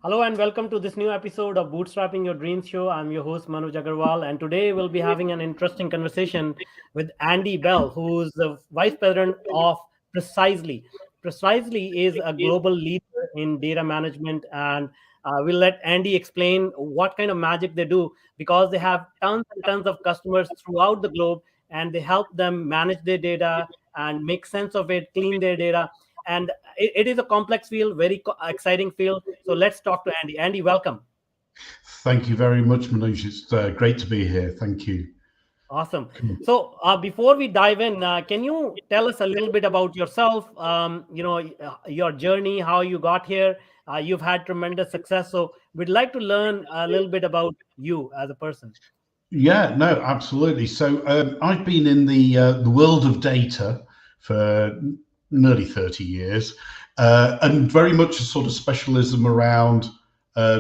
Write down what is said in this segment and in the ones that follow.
Hello and welcome to this new episode of Bootstrapping Your Dreams Show. I'm your host Manoj Agarwal, and today we'll be having an interesting conversation with Andy Bell, who's the Vice President of Precisely. Precisely is a global leader in data management, and we'll let Andy explain what kind of magic they do because they have tons and tons of customers throughout the globe, and they help them manage their data and make sense of it, clean their data, and it is a complex field, very exciting field. So let's talk to Andy. Andy, welcome. Thank you very much, Manoj. It's great to be here. Thank you. Awesome. So before we dive in, can you tell us a little bit about yourself? Your journey, how you got here. You've had tremendous success, so we'd like to learn a little bit about you as a person. Yeah, no, absolutely. So I've been in the world of data for nearly 30 years, and very much a sort of specialism around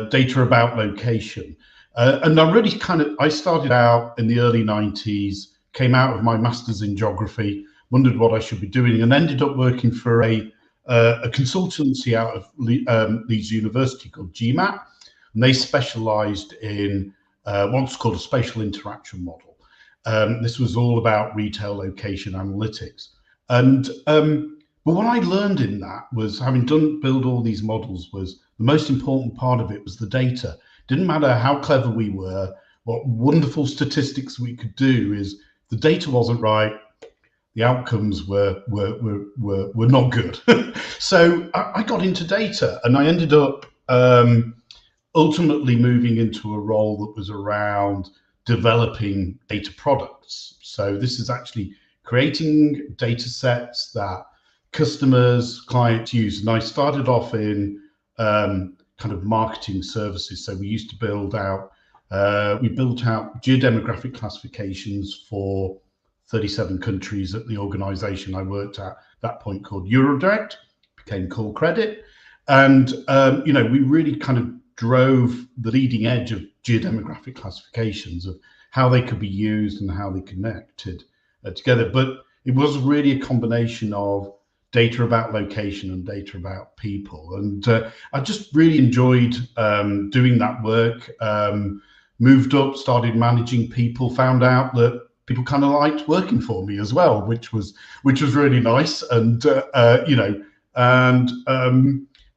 data about location. And I started out in the early 90s, came out of my master's in geography, wondered what I should be doing, and ended up working for a consultancy out of Leeds University called GMAT, and they specialised in what's called a spatial interaction model. This was all about retail location analytics, and but what I learned in that was, having done build all these models, was the most important part of it was the data. Didn't matter how clever we were, what wonderful statistics we could do, is the data wasn't right, the outcomes were not good. So I got into data, and I ended up ultimately moving into a role that was around developing data products. So this is actually creating data sets that customers, clients use. And I started off in kind of marketing services. So we used to built out geodemographic classifications for 37 countries at the organization I worked at that point, called Eurodirect, became Call Credit. And, we really kind of drove the leading edge of geodemographic classifications, of how they could be used and how they connected together. But it was really a combination of data about location and data about people. And I just really enjoyed doing that work. Moved up, started managing people, found out that people kind of liked working for me as well, which was really nice. And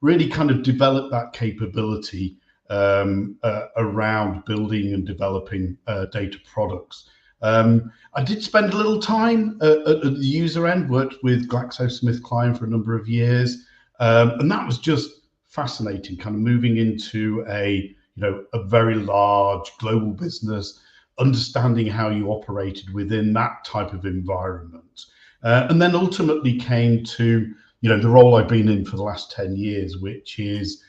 really kind of developed that capability around building and developing data products. I did spend a little time at the user end, worked with GlaxoSmithKline for a number of years, and that was just fascinating, kind of moving into a very large global business, understanding how you operated within that type of environment. And then ultimately came to the role I've been in for the last 10 years, which is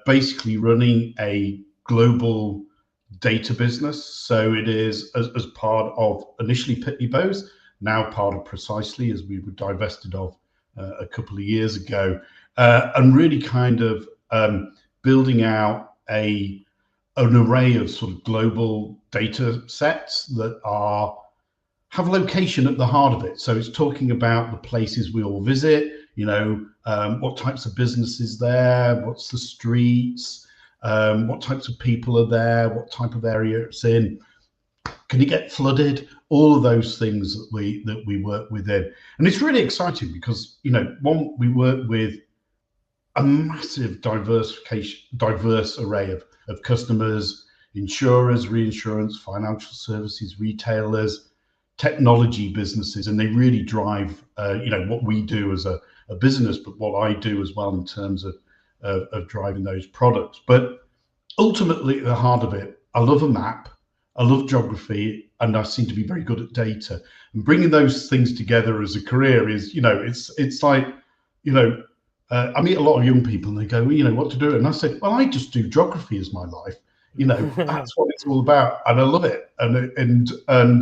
basically running a global data business. So it is as part of initially Pitney Bowes, now part of Precisely, as we were divested of a couple of years ago, and really kind of building out an array of sort of global data sets that have location at the heart of it. So it's talking about the places we all visit, what types of businesses there, what's the streets, what types of people are there, what type of area it's in, can it get flooded, all of those things that we work within. And it's really exciting because we work with a massive diverse array of customers, insurers, reinsurance, financial services, retailers, technology businesses, and they really drive what we do as a business, but what I do as well in terms of driving those products. But ultimately, at the heart of it, I love a map, I love geography, and I seem to be very good at data. And bringing those things together as a career is, it's like, I meet a lot of young people and they go, well, what to do? And I say, well, I just do geography as my life. That's what it's all about, and I love it. And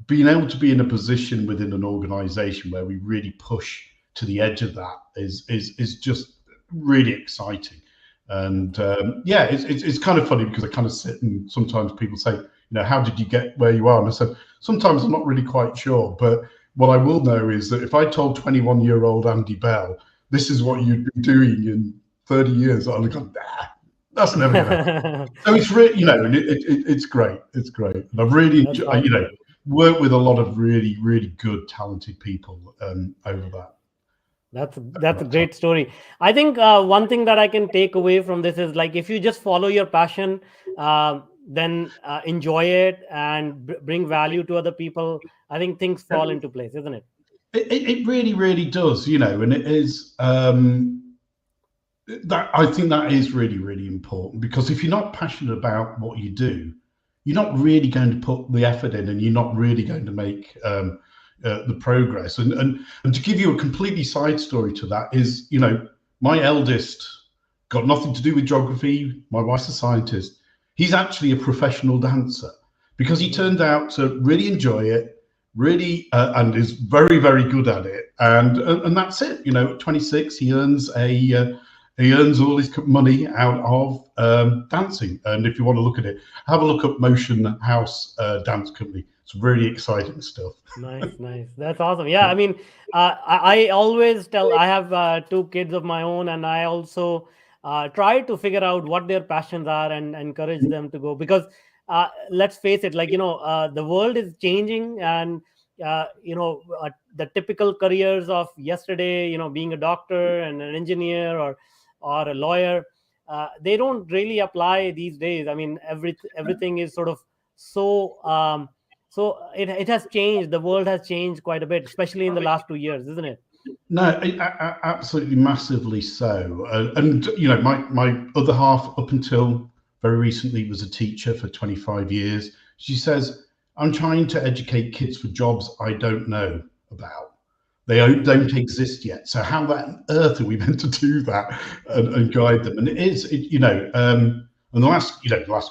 being able to be in a position within an organization where we really push to the edge of that is just really exciting. And it's kind of funny because I kind of sit and sometimes people say, how did you get where you are? And I said, sometimes I'm not really quite sure, but what I will know is that if I told 21-year-old Andy Bell, this is what you'd be doing in 30 years, I'd have gone, That's never going to happen. So it's really, it's great. It's great. And I've really, That's awesome. worked with a lot of really, really good, talented people over That's a that time. great story. I think one thing that I can take away from this is like if you just follow your passion, then enjoy it and bring value to other people. I think things fall into place, isn't it? It really, really does, and it is. That I think that is really, really important, because if you're not passionate about what you do, you're not really going to put the effort in, and you're not really going to make the progress. And to give you a completely side story to that is, my eldest got nothing to do with geography. My wife's a scientist. He's actually a professional dancer because he Mhm. turned out to really enjoy it, really, and is very, very good at it. And that's it. At 26, he earns all his money out of dancing. And if you want to look at it, have a look up Motion House Dance Company. It's really exciting stuff. Nice, nice. That's awesome. Yeah, I mean, I always tell I have two kids of my own, and I also try to figure out what their passions are and encourage them to go. Because let's face it, like the world is changing, and the typical careers of yesterday, being a doctor and an engineer or a lawyer, they don't really apply these days. I mean, everything is sort of so. It has changed. The world has changed quite a bit, especially in the last 2 years, isn't it? No, absolutely massively so. And my other half, up until very recently, was a teacher for 25 years. She says, "I'm trying to educate kids for jobs I don't know about. They don't exist yet. So how on earth are we meant to do that and guide them?" And and the last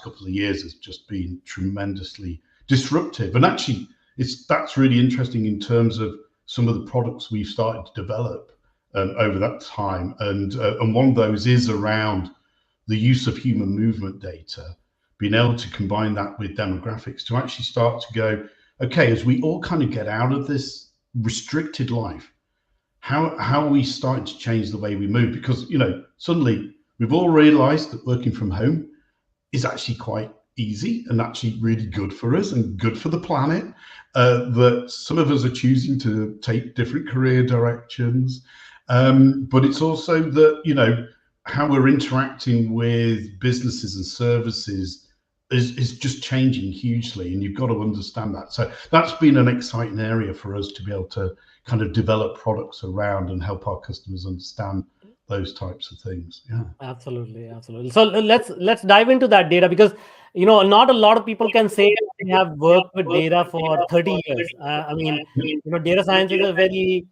couple of years has just been tremendously disruptive. And actually, that's really interesting in terms of some of the products we've started to develop over that time. And one of those is around the use of human movement data, being able to combine that with demographics to actually start to go, okay, as we all kind of get out of this restricted life, how are we starting to change the way we move? Because suddenly we've all realized that working from home is actually quite easy and actually really good for us and good for the planet. That some of us are choosing to take different career directions, but it's also that how we're interacting with businesses and services is just changing hugely, and you've got to understand that. So that's been an exciting area for us to be able to kind of develop products around and help our customers understand those types of things. Yeah. Absolutely, absolutely. So let's dive into that data because not a lot of people can say they have worked with data for 30 years. I mean, data science is a very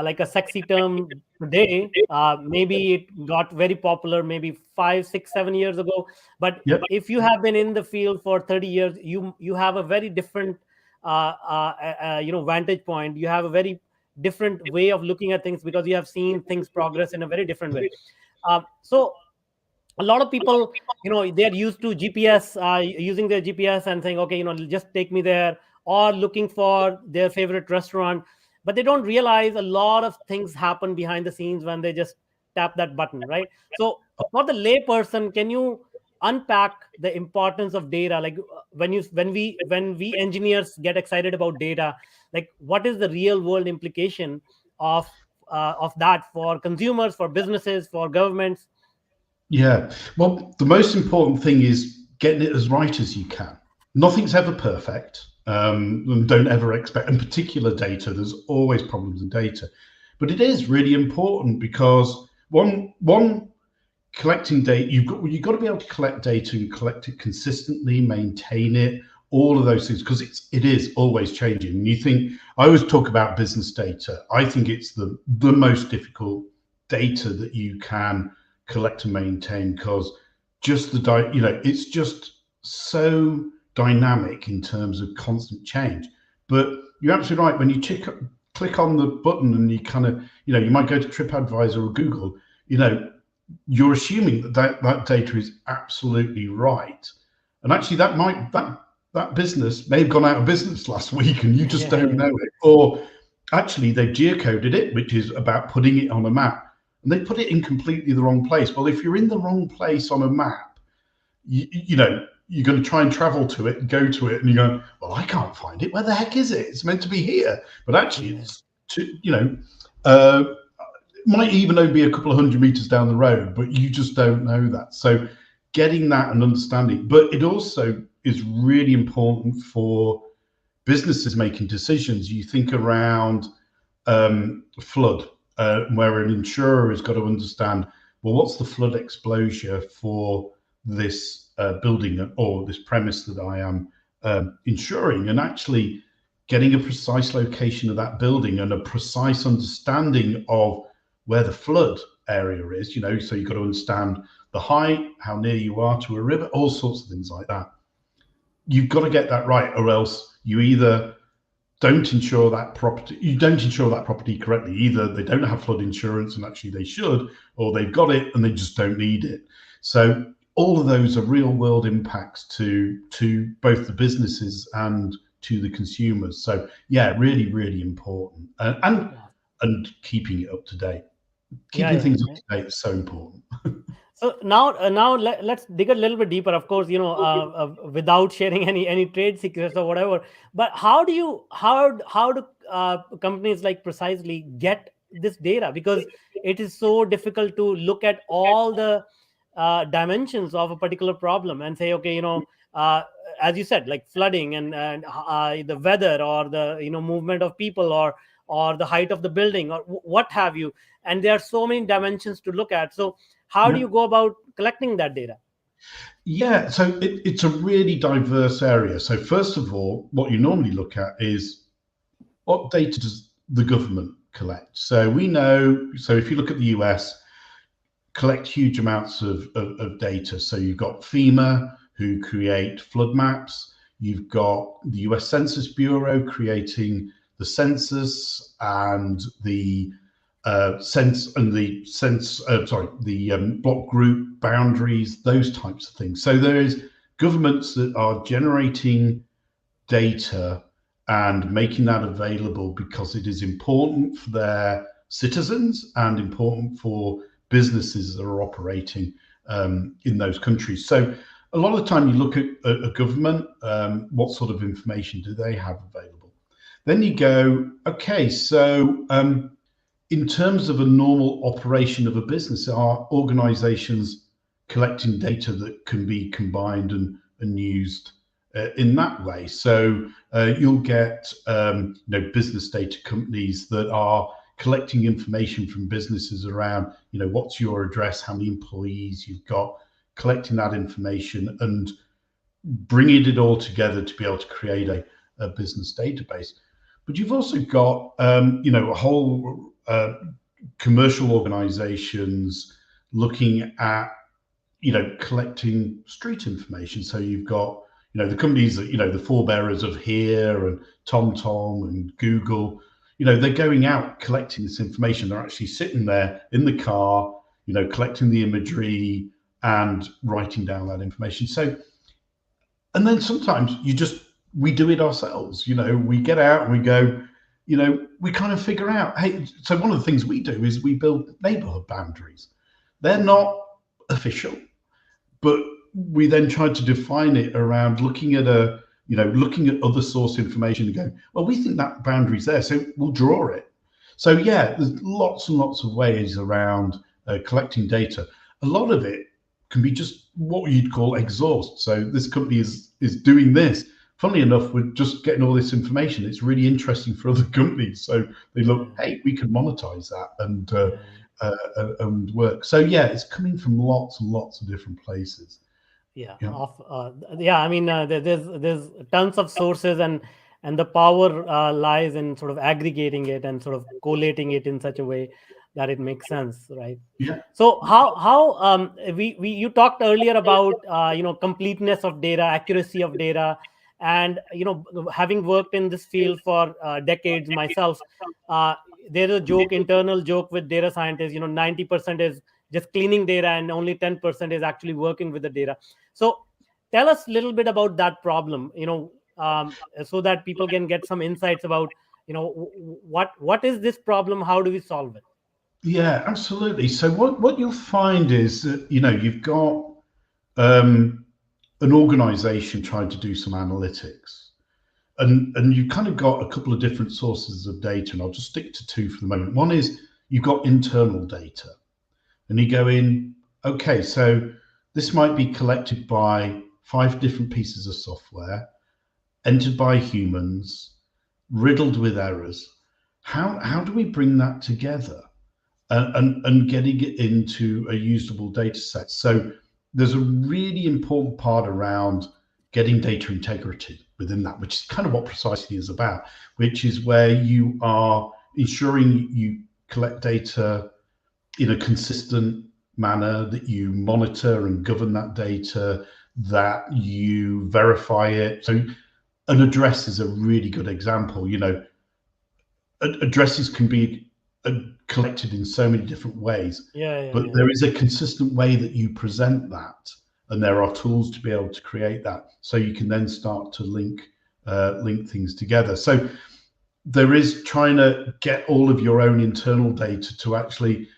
like a sexy term today. Maybe it got very popular maybe 5, 6, 7 years ago. But Yep. if you have been in the field for 30 years, you have a very different vantage point. You have a very different way of looking at things because you have seen things progress in a very different way. So a lot of people, they're used to GPS, using their GPS and saying, okay, just take me there, or looking for their favorite restaurant. But they don't realize a lot of things happen behind the scenes when they just tap that button, right? So for the lay person, can you unpack the importance of data? Like when we engineers get excited about data, like what is the real world implication of that for consumers, for businesses, for governments? Yeah. Well, the most important thing is getting it as right as you can. Nothing's ever perfect. And don't ever expect, in particular data, there's always problems in data. But it is really important because one collecting data, you've got to be able to collect data and collect it consistently, maintain it, all of those things, because it is always changing. And you think, I always talk about business data. I think it's the most difficult data that you can collect and maintain, because just it's just so dynamic in terms of constant change. But you're absolutely right. When you click on the button and you kind of, you might go to TripAdvisor or Google, you're assuming that data is absolutely right. And actually that business may have gone out of business last week and you just don't Yeah. know it. Or actually they've geocoded it, which is about putting it on a map. and they put it in completely the wrong place. Well, if you're in the wrong place on a map, you know, you're going to try and travel to it, go to it, and you go, well, I can't find it. Where the heck is it? It's meant to be here, but actually, Yeah. it's it might even only be a couple of 100 meters down the road, but you just don't know that. So, getting that and understanding, but it also is really important for businesses making decisions. You think around flood, where an insurer has got to understand, well, what's the flood exposure for this building or this premise that I am insuring, and actually getting a precise location of that building and a precise understanding of where the flood area is, so you've got to understand the height, how near you are to a river, all sorts of things like that. You've got to get that right, or else you either don't insure that property correctly. Either they don't have flood insurance and actually they should, or they've got it and they just don't need it. So all of those are real world impacts to both the businesses and to the consumers. So yeah, really, really important. And keeping it up to date. Keeping things up to date is so important. So now let's dig a little bit deeper. Of course, without sharing any trade secrets or whatever. But how do companies like Precisely get this data? Because it is so difficult to look at all the dimensions of a particular problem and say, okay, as you said, like flooding and the weather, or the movement of people, or the height of the building, or what have you. And there are so many dimensions to look at. So how do you go about collecting that data? Yeah, so it's a really diverse area. So first of all, what you normally look at is what data does the government collect? So we know, so if you look at the US, collect huge amounts of data. So you've got FEMA, who create flood maps. You've got the US Census Bureau creating the census and the block group boundaries, those types of things. So there is governments that are generating data and making that available because it is important for their citizens and important for businesses that are operating in those countries. So a lot of the time you look at a government, what sort of information do they have available? Then you go, okay, so in terms of a normal operation of a business, are organizations collecting data that can be combined and used in that way? So you'll get business data companies that are collecting information from businesses around, what's your address, how many employees you've got, collecting that information and bringing it all together to be able to create a business database. But you've also got, a whole commercial organizations looking at, collecting street information. So you've got, the companies that, the forebearers of Here and TomTom and Google, they're going out collecting this information. They're actually sitting there in the car, collecting the imagery and writing down that information. So, and then sometimes we do it ourselves. We get out and we go, we kind of figure out, hey, so one of the things we do is we build neighborhood boundaries. They're not official, but we then try to define it around looking at other source information and going, well, we think that boundary's there, so we'll draw it. So yeah, there's lots and lots of ways around collecting data. A lot of it can be just what you'd call exhaust. So this company is doing this. Funnily enough, we're just getting all this information. It's really interesting for other companies. So they look, hey, we can monetize that and work. So yeah, it's coming from lots and lots of different places. I mean, there's tons of sources, and the power lies in sort of aggregating it and sort of collating it in such a way that it makes sense, right? Yeah. So how you talked earlier about completeness of data, accuracy of data, and having worked in this field for decades myself, there's a internal joke with data scientists. 90% is just cleaning data and only 10% is actually working with the data. So tell us a little bit about that problem, so that people can get some insights about what is this problem, how do we solve it? Yeah, absolutely. So what you'll find is that you've got um, an organization trying to do some analytics, and you've kind of got a couple of different sources of data, and I'll just stick to two for the moment. One is you've got internal data, and you go in, okay, so this might be collected by 5 different pieces of software, entered by humans, riddled with errors. How do we bring that together and getting it into a usable data set? So there's a really important part around getting data integrity within that, which is kind of what Precisely is about, which is where you are ensuring you collect data in a consistent manner, that you monitor and govern that data, that you verify it. So an address is a really good example. Addresses can be collected in so many different ways, Yeah, yeah, but yeah. there is a consistent way that you present that, and there are tools to be able to create that, so you can then start to link things together. So there is trying to get all of your own internal data to actually,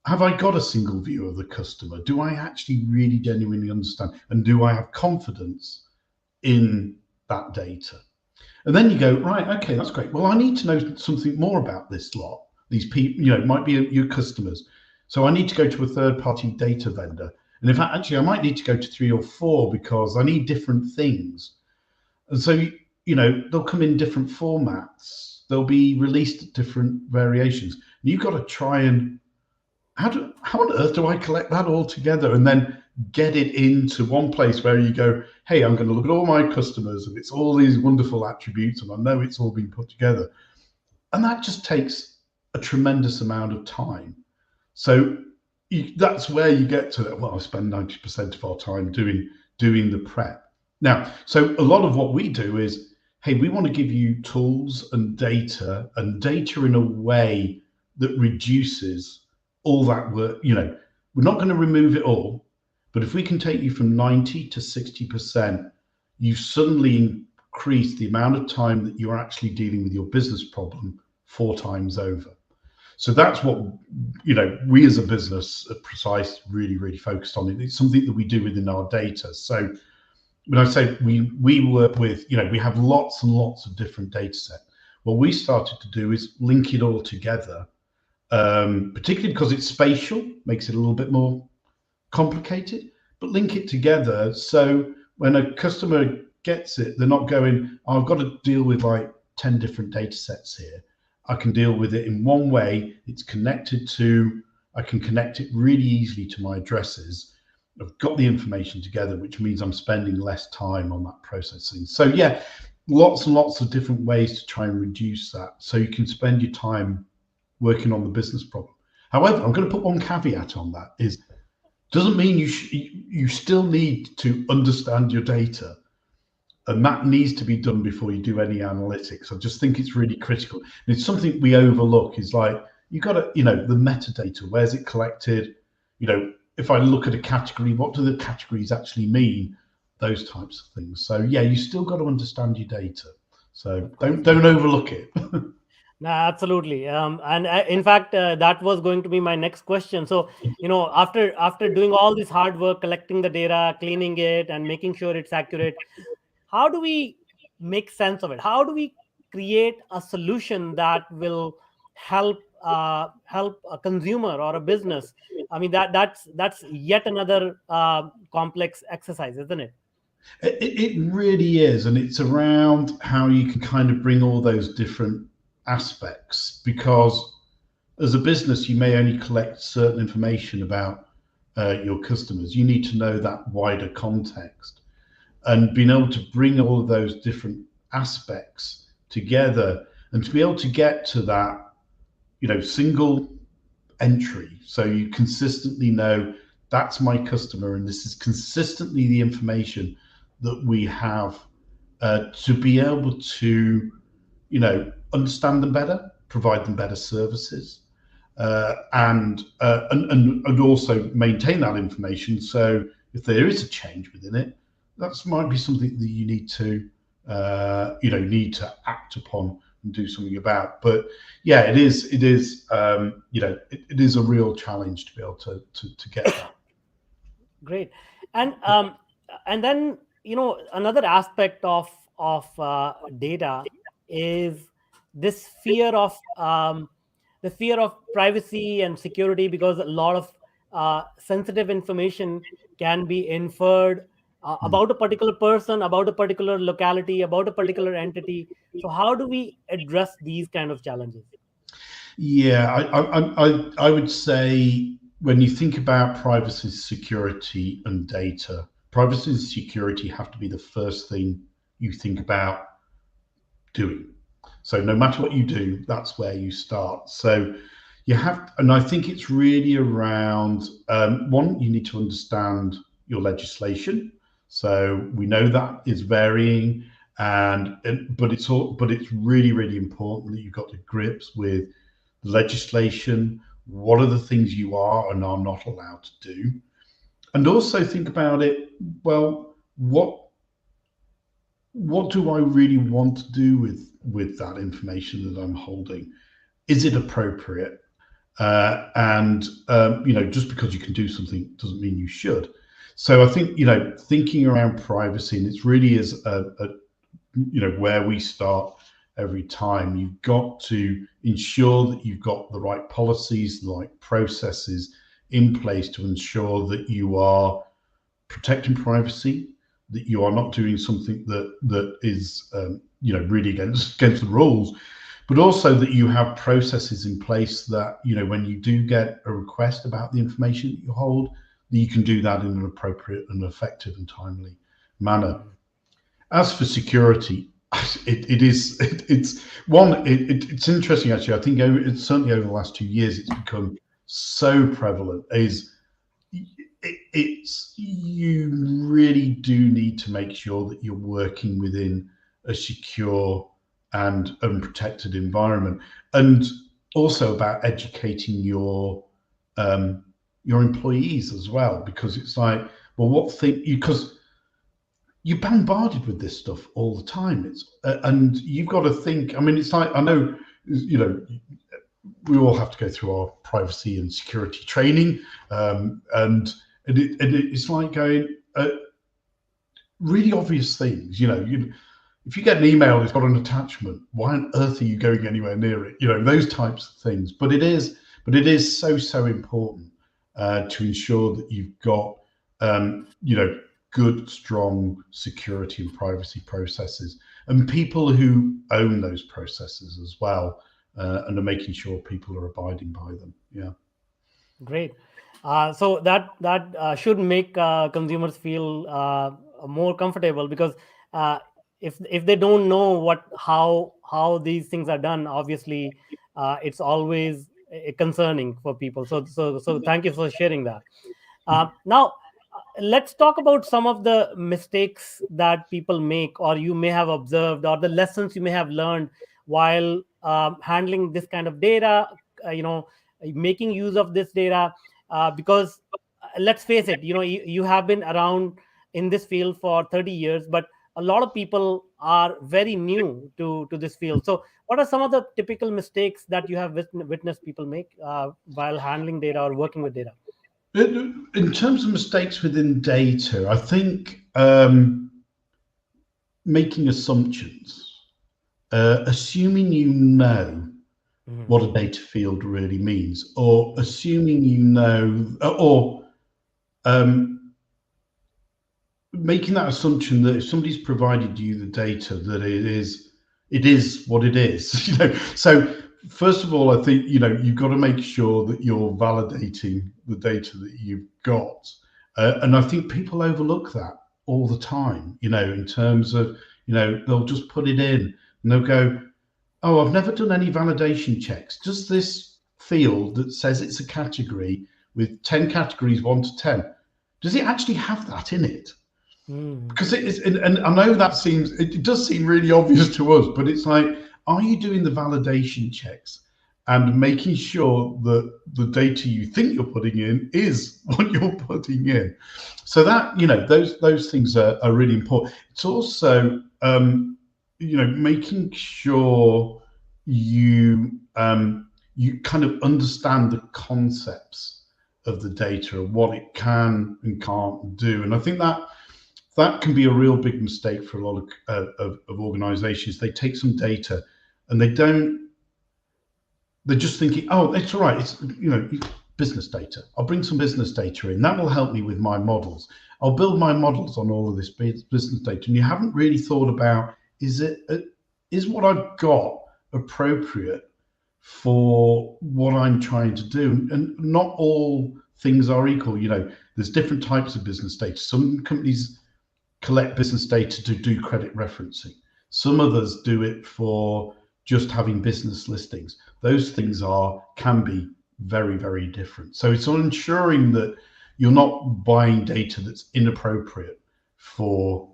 have I got a single view of the customer? Do I actually really genuinely understand, and do I have confidence in that data? And then you go, right, okay, that's great. Well, I need to know something more about this lot. These people, it might be your customers. So I need to go to a third-party data vendor. And in fact, actually, I might need to go to 3 or 4 because I need different things. And so, they'll come in different formats. They'll be released at different variations. And you've got to try and, how on earth do I collect that all together and then get it into one place where you go, hey, I'm going to look at all my customers and it's all these wonderful attributes and I know it's all been put together. And that just takes a tremendous amount of time. So that's where you get to that. Well, I spend 90% of our time doing the prep. Now, so a lot of what we do is, hey, we want to give you tools and data in a way that reduces all that work. We're not going to remove it all, but if we can take you from 90 to 60%, you suddenly increase the amount of time that you're actually dealing with your business problem 4 times over. So that's what we as a business at Precise really focused on. It's something that we do within our data. So when I say we work with, we have lots and lots of different data sets. What we started to do is link it all together, particularly because it's spatial, makes it a little bit more complicated, but link it together so when a customer gets it, they're not going, oh, I've got to deal with like 10 different data sets here. I can deal with it in one way. I can connect it really easily to my addresses. I've got the information together, which means I'm spending less time on that processing. So yeah, lots and lots of different ways to try and reduce that so you can spend your time working on the business problem. However, I'm going to put one caveat on that, is doesn't mean you still need to understand your data, and that needs to be done before you do any analytics. I just think it's really critical. And it's something we overlook, is like, you got to, the metadata, where's it collected? If I look at a category, what do the categories actually mean? Those types of things. So yeah, you still got to understand your data. So Of course. don't overlook it. No, absolutely. And in fact, that was going to be my next question. So, after doing all this hard work, collecting the data, cleaning it, and making sure it's accurate, how do we make sense of it? How do we create a solution that will help a consumer or a business? I mean, that's yet another complex exercise, isn't it? It really is, and it's around how you can kind of bring all those different aspects, because as a business, you may only collect certain information about your customers. You need to know that wider context, and being able to bring all of those different aspects together and to be able to get to that, single entry. So you consistently know that's my customer, and this is consistently the information that we have, to be able to, understand them better, provide them better services, and also maintain that information. So if there is a change within it, that might be something that you need to act upon and do something about. But yeah, it is it is a real challenge to be able to get that. Great. And then, another aspect of data is this fear of privacy and security, because a lot of sensitive information can be inferred Hmm. about a particular person, about a particular locality, about a particular entity. So how do we address these kind of challenges? Yeah, I would say when you think about privacy, security, and data, privacy and security have to be the first thing you think about doing. So no matter what you do, that's where you start. So you have, and I think it's really around one, you need to understand your legislation. So we know that is varying, but it's really really important that you've got to grips with the legislation. What are the things you are and are not allowed to do, and also think about it. Well, what do I really want to do with that information that I'm holding? Is it appropriate? And just because you can do something doesn't mean you should. So I think thinking around privacy, and it's really is where we start every time. You've got to ensure that you've got the right policies, the right processes in place to ensure that you are protecting privacy, that you are not doing something that is really against the rules, but also that you have processes in place that when you do get a request about the information that you hold, that you can do that in an appropriate and effective and timely manner. Mhm. As for security, it's interesting actually. I think it's certainly over the last 2 years it's become so prevalent. It's you really do need to make sure that you're working within a secure and unprotected environment, and also about educating your employees as well, because it's like, well, what thing because you're bombarded with this stuff all the time. It's and you've got to think. I mean, it's like, I know, you know, we all have to go through our privacy and security training, it's like going really obvious things. If you get an email that's got an attachment, why on earth are you going anywhere near it? Those types of things. But it is so important to ensure that you've got good, strong security and privacy processes, and people who own those processes as well, and are making sure people are abiding by them. Yeah. Great. So that should make consumers feel more comfortable, because uh, if they don't know how these things are done, obviously it's always concerning for people. So thank you for sharing that. Now, let's talk about some of the mistakes that people make, or you may have observed, or the lessons you may have learned while handling this kind of data. Making use of this data, because let's face it, you have been around in this field for 30 years, but a lot of people are very new to this field. So what are some of the typical mistakes that you have witnessed people make while handling data or working with data? In terms of mistakes within data, I think making assumptions, assuming you know Mhm. what a data field really means, or assuming or um, making that assumption that if somebody's provided you the data, that it is what it is. So first of all, I think you've got to make sure that you're validating the data that you've got, and I think people overlook that all the time. In terms of they'll just put it in and they'll go, "Oh, I've never done any validation checks. Does this field that says it's a category with 10 categories, 1 to 10, does it actually have that in it?" Mhm. Because it is, and I know it does seem really obvious to us, but it's like, are you doing the validation checks and making sure that the data you think you're putting in is what you're putting in? So that those things are really important. It's also making sure. you you kind of understand the concepts of the data and what it can and can't do. And I think that that can be a real big mistake for a lot of organizations. They take some data and they don't, they're just thinking, oh, it's all right. It's, business data. I'll bring some business data in. That will help me with my models. I'll build my models on all of this business data. And you haven't really thought about, is what I've got appropriate for what I'm trying to do? And not all things are equal. There's different types of business data. Some companies collect business data to do credit referencing. Some others do it for just having business listings. Those things can be very, very different. So it's on ensuring that you're not buying data that's inappropriate for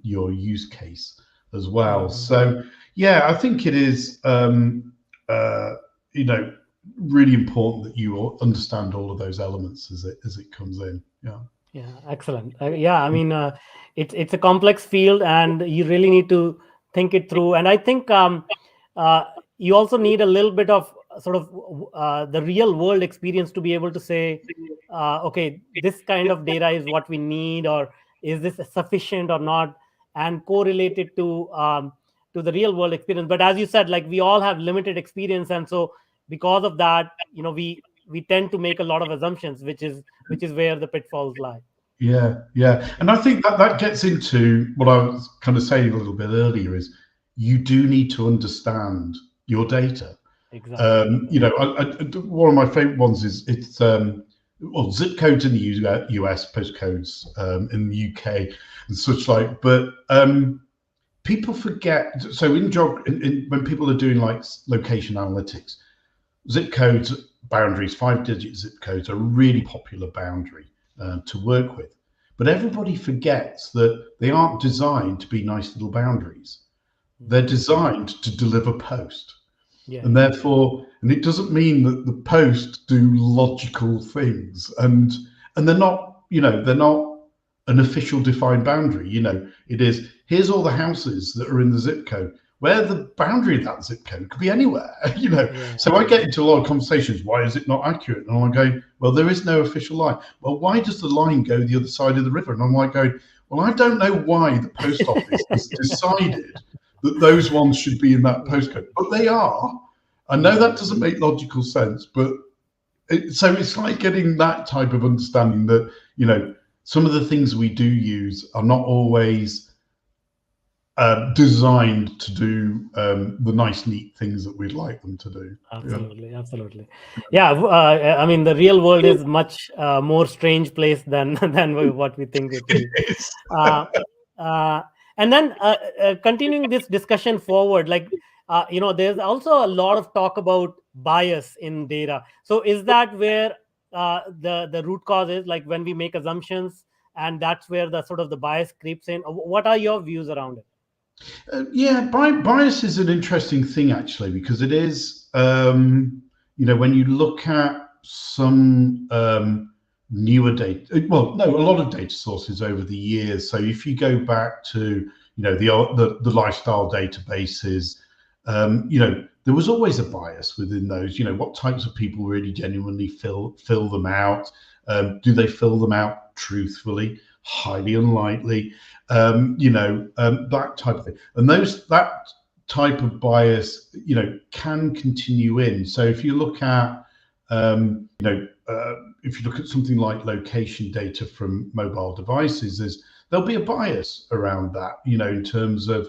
your use case as well. So yeah, I think it is really important that you understand all of those elements as it comes in. Yeah. Yeah, excellent. Yeah, I mean, it's a complex field, and you really need to think it through. And I think uh, you also need a little bit of sort of the real world experience to be able to say, okay, this kind of data is what we need, or is this sufficient or not, and correlate it to the real world experience. But as you said, like, we all have limited experience, and so because of that, we tend to make a lot of assumptions, which is where the pitfalls lie. Yeah. And I think that gets into what I was kind of saying a little bit earlier is you do need to understand your data. Exactly. One of my favorite ones is zip codes in the US, postcodes in the UK and such like. But people forget. So when people are doing like location analytics, zip codes, boundaries, 5-digit zip codes are a really popular boundary to work with. But everybody forgets that they aren't designed to be nice little boundaries. They're designed to deliver post. Yeah. And therefore, and it doesn't mean that the post do logical things, and they're not an official defined boundary. It is, here's all the houses that are in the zip code, where the boundary of that zip code could be anywhere. Yeah. So I get into a lot of conversations, why is it not accurate? And I'm going, well, there is no official line. Well, why does the line go the other side of the river? And I'm like going, well, I don't know why the post office has decided that those ones should be in that postcode, but they are. I know that doesn't make logical sense, but so it's like getting that type of understanding that, some of the things we do use are not always designed to do the nice, neat things that we'd like them to do. Absolutely. Yeah, I mean, the real world is much more strange place than what we think it is. Uh, uh, and then continuing this discussion forward, like, there's also a lot of talk about bias in data. So is that where the root cause is, like when we make assumptions, and that's where the sort of the bias creeps in? What are your views around it? Bias is an interesting thing actually, because it is, when you look at some newer data, well, no, a lot of data sources over the years. So if you go back to, the lifestyle databases, there was always a bias within those. What types of people really genuinely fill them out? Do they fill them out truthfully? Highly unlikely. That type of thing. And that type of bias, can continue in. So if you look at, if you look at something like location data from mobile devices, there'll be a bias around that, in terms of,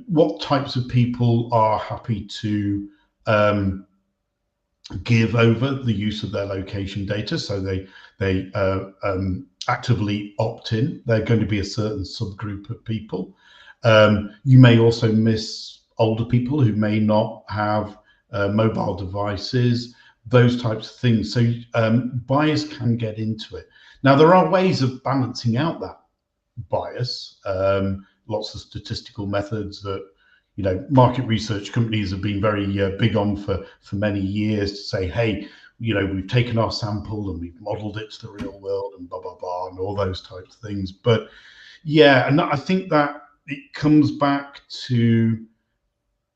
what types of people are happy to give over the use of their location data. So they actively opt in. They're going to be a certain subgroup of people. You may also miss older people who may not have mobile devices, those types of things. So bias can get into it. Now, there are ways of balancing out that bias. Lots of statistical methods that market research companies have been very big on for many years, to say, hey, we've taken our sample and we've modeled it to the real world and blah, blah, blah, and all those types of things. But yeah, and I think that it comes back to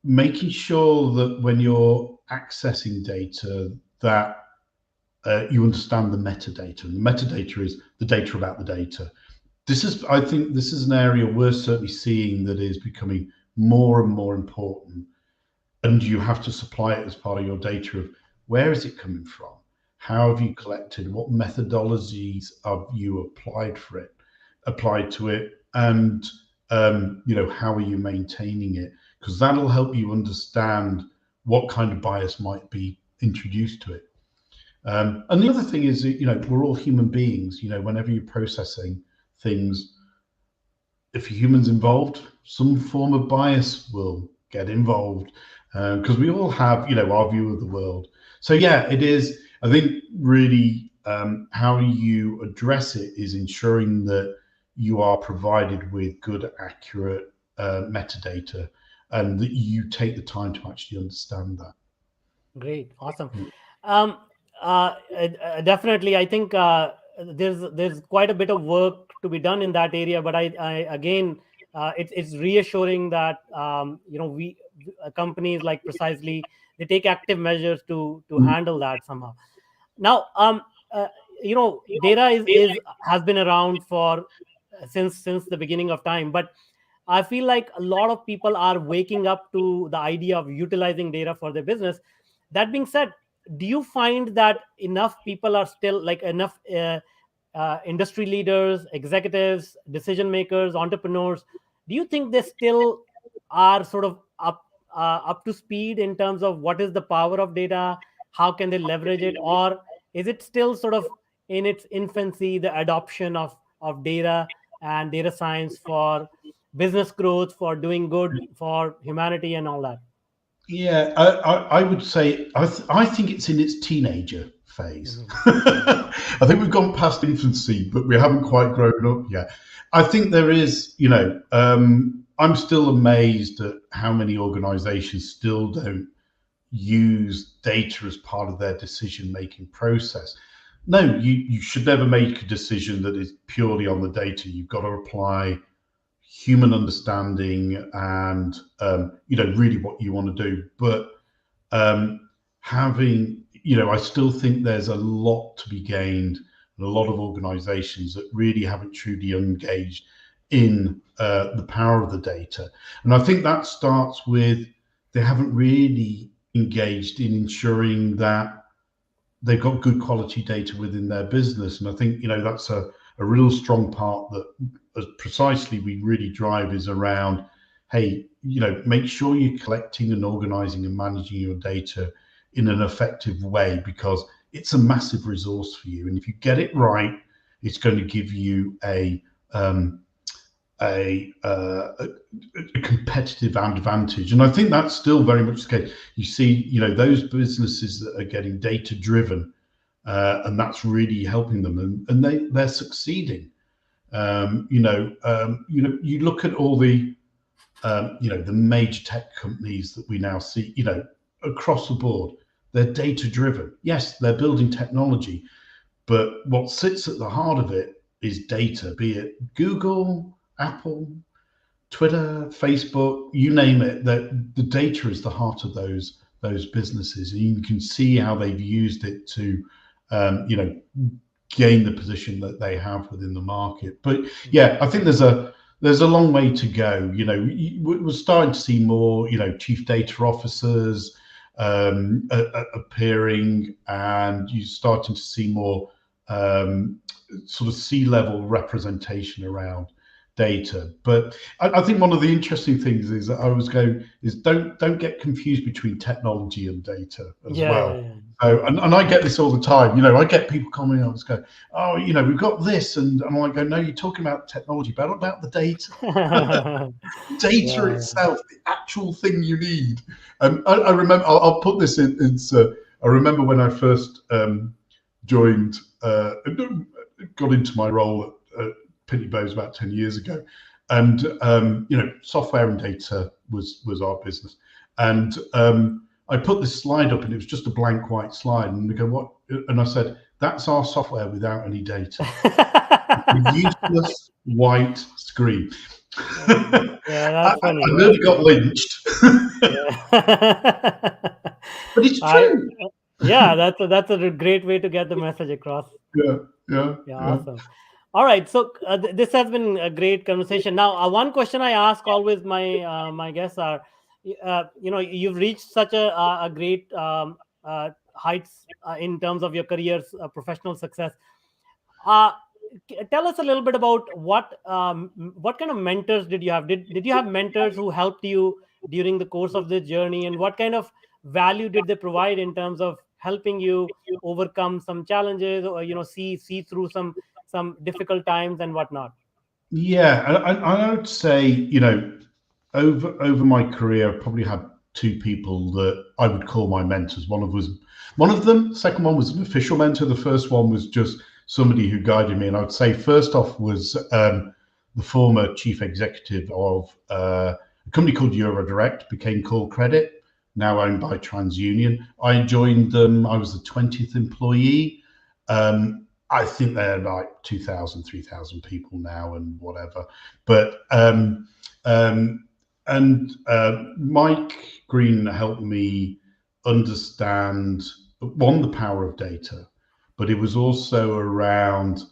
making sure that when you're accessing data, that you understand the metadata. And the metadata is the data about the data. I think this is an area we're certainly seeing that is becoming more and more important. And you have to supply it as part of your data of where is it coming from? How have you collected? What methodologies have you applied to it? And how are you maintaining it? Because that'll help you understand what kind of bias might be introduced to it. And the other thing is, we're all human beings. Whenever you're processing things, if a human's involved, some form of bias will get involved, because we all have, our view of the world. So yeah, it is. I think really how you address it is ensuring that you are provided with good, accurate metadata, and that you take the time to actually understand that. Great, awesome. Um, Definitely, I think there's quite a bit of work to be done in that area. But I again, it's reassuring that we companies like Precisely, they take active measures to handle that somehow. Now, uh, data is has been around for since the beginning of time, but I feel like a lot of people are waking up to the idea of utilizing data for their business. That being said, do you find that enough people are still like enough industry leaders, executives, decision makers, entrepreneurs? Do you think they still are sort of up to speed in terms of what is the power of data? How can they leverage it, or is it still sort of in its infancy, the adoption of data and data science for business growth, for doing good for humanity and all that? Yeah, I would say I think it's in its teenager phase. Mhm. I think we've gone past infancy, but we haven't quite grown up yet. I think there is, I'm still amazed at how many organizations still don't use data as part of their decision-making process. No, you should never make a decision that is purely on the data. You've got to apply human understanding and really what you want to do. But having, I still think there's a lot to be gained, and a lot of organizations that really haven't truly engaged in the power of the data. And I think that starts with they haven't really engaged in ensuring that they've got good quality data within their business. And I think, that's a real strong part that as Precisely we really drive is around, hey, make sure you're collecting and organizing and managing your data in an effective way, because it's a massive resource for you. And if you get it right, it's going to give you a competitive advantage. And I think that's still very much the case. You see, those businesses that are getting data driven, and that's really helping them, and they're succeeding. You look at all the the major tech companies that we now see, across the board, they're data driven. Yes, they're building technology, but what sits at the heart of it is data, be it Google, Apple, Twitter, Facebook, you name it. That the data is the heart of those businesses, and you can see how they've used it to, gain the position that they have within the market. But yeah, I think there's a long way to go. We're starting to see more, chief data officers appearing, and you're starting to see more sort of C-level representation around data. But I think one of the interesting things is that I was going is don't get confused between technology and data as Yeah, well. yeah, So, and I get this all the time. I get people coming up and go, oh, we've got this, and I'm like, no, you're talking about technology, but about the data. yeah. Data Yeah, itself, the actual thing you need. I remember, I'll put this in. I remember when I first joined, got into my role at Pitney Bowes about 10 years ago, and software and data was our business, and I put this slide up, and it was just a blank white slide, and they go, what? And I said, that's our software without any data. A useless white screen. Yeah, I, that's funny. I That's nearly got funny. lynched, Yeah. but it's I true. Yeah, that's a great way to get the message across. Yeah, yeah, Yeah, yeah. awesome. All right, so this has been a great conversation. Now, one question I ask always my guests are, you've reached such a great heights in terms of your career's professional success. Uh, Tell us a little bit about what kind of mentors did you have? Did you have mentors who helped you during the course of this journey, and what kind of value did they provide in terms of helping you overcome some challenges, or see through some difficult times and whatnot? Yeah, I would say, over my career, I probably had two people that I would call my mentors. One of them. Second one was an official mentor. The first one was just somebody who guided me. And I would say first off was the former chief executive of a company called Eurodirect, became Call Credit, now owned by TransUnion. I joined them. I was the 20th employee. I think they're like 2,000, 3,000 people now and whatever. But and Mike Green helped me understand, one, the power of data, but it was also around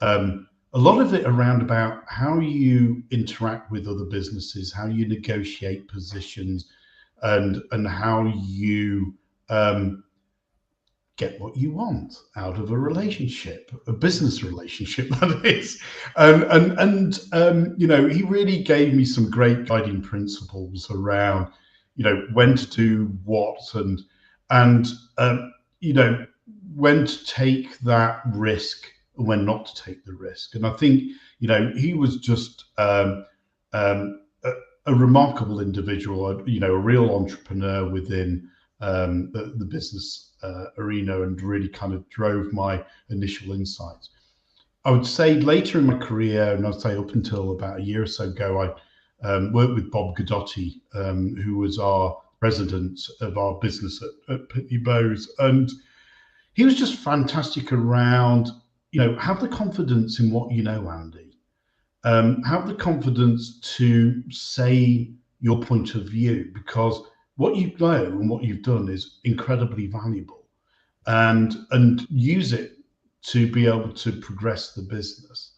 a lot of it around about how you interact with other businesses, how you negotiate positions, and how you get what you want out of a relationship, a business relationship, that is. He really gave me some great guiding principles around, when to do what, and you know, when to take that risk and when not to take the risk. And I think, he was just a remarkable individual, a real entrepreneur within the business arena, and really kind of drove my initial insights. I would say later in my career, and I'd say up until about a year or so ago, I worked with Bob Gadotti, who was our president of our business at Pitney Bowes. And he was just fantastic around, have the confidence in what you know, Andy. Have the confidence to say your point of view, because what you know and what you've done is incredibly valuable, and use it to be able to progress the business.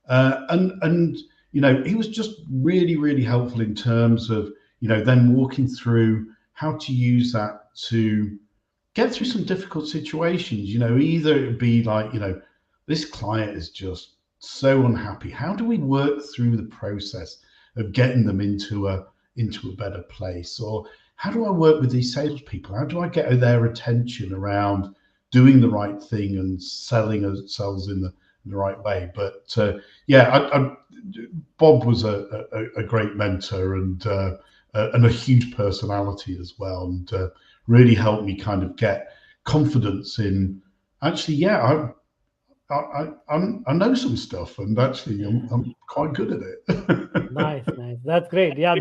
And he was just really, really helpful in terms of, then walking through how to use that to get through some difficult situations. Either it would be like, this client is just so unhappy. How do we work through the process of getting them into a better place? Or how do I work with these salespeople? How do I get their attention around doing the right thing and selling ourselves in the right way? But Bob was a great mentor, and a huge personality as well, and really helped me kind of get confidence in, actually, I know some stuff, and actually I'm quite good at it. Nice, nice. That's great. Yeah,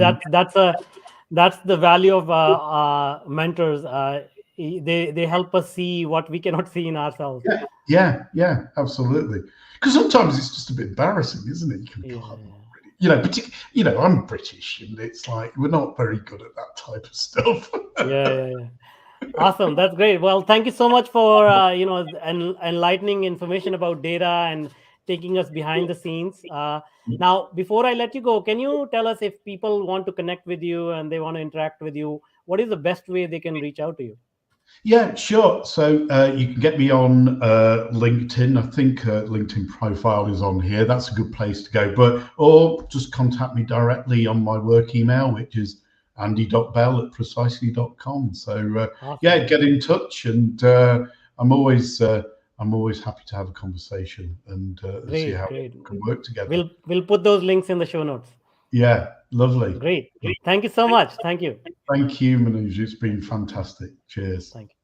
that's the value of mentors. They help us see what we cannot see in ourselves. Yeah, absolutely. Because sometimes it's just a bit embarrassing, isn't it? You can go, I'm not Yeah. really, I'm British, and it's like we're not very good at that type of stuff. Yeah. Awesome. That's great. Well, thank you so much for enlightening information about data and taking us behind the scenes. Now, before I let you go, can you tell us, if people want to connect with you and they want to interact with you, what is the best way they can reach out to you? Yeah, sure. So you can get me on LinkedIn. I think LinkedIn profile is on here. That's a good place to go. Or just contact me directly on my work email, which is andy.bell@precisely.com. So Awesome. get in touch, and I'm always happy to have a conversation and see Great, how great. we can work together. We'll put those links in the show notes. Yeah, lovely. Great. Thank you so much. Thank you. Thank you, Manoj. It's been fantastic. Cheers. Thank you.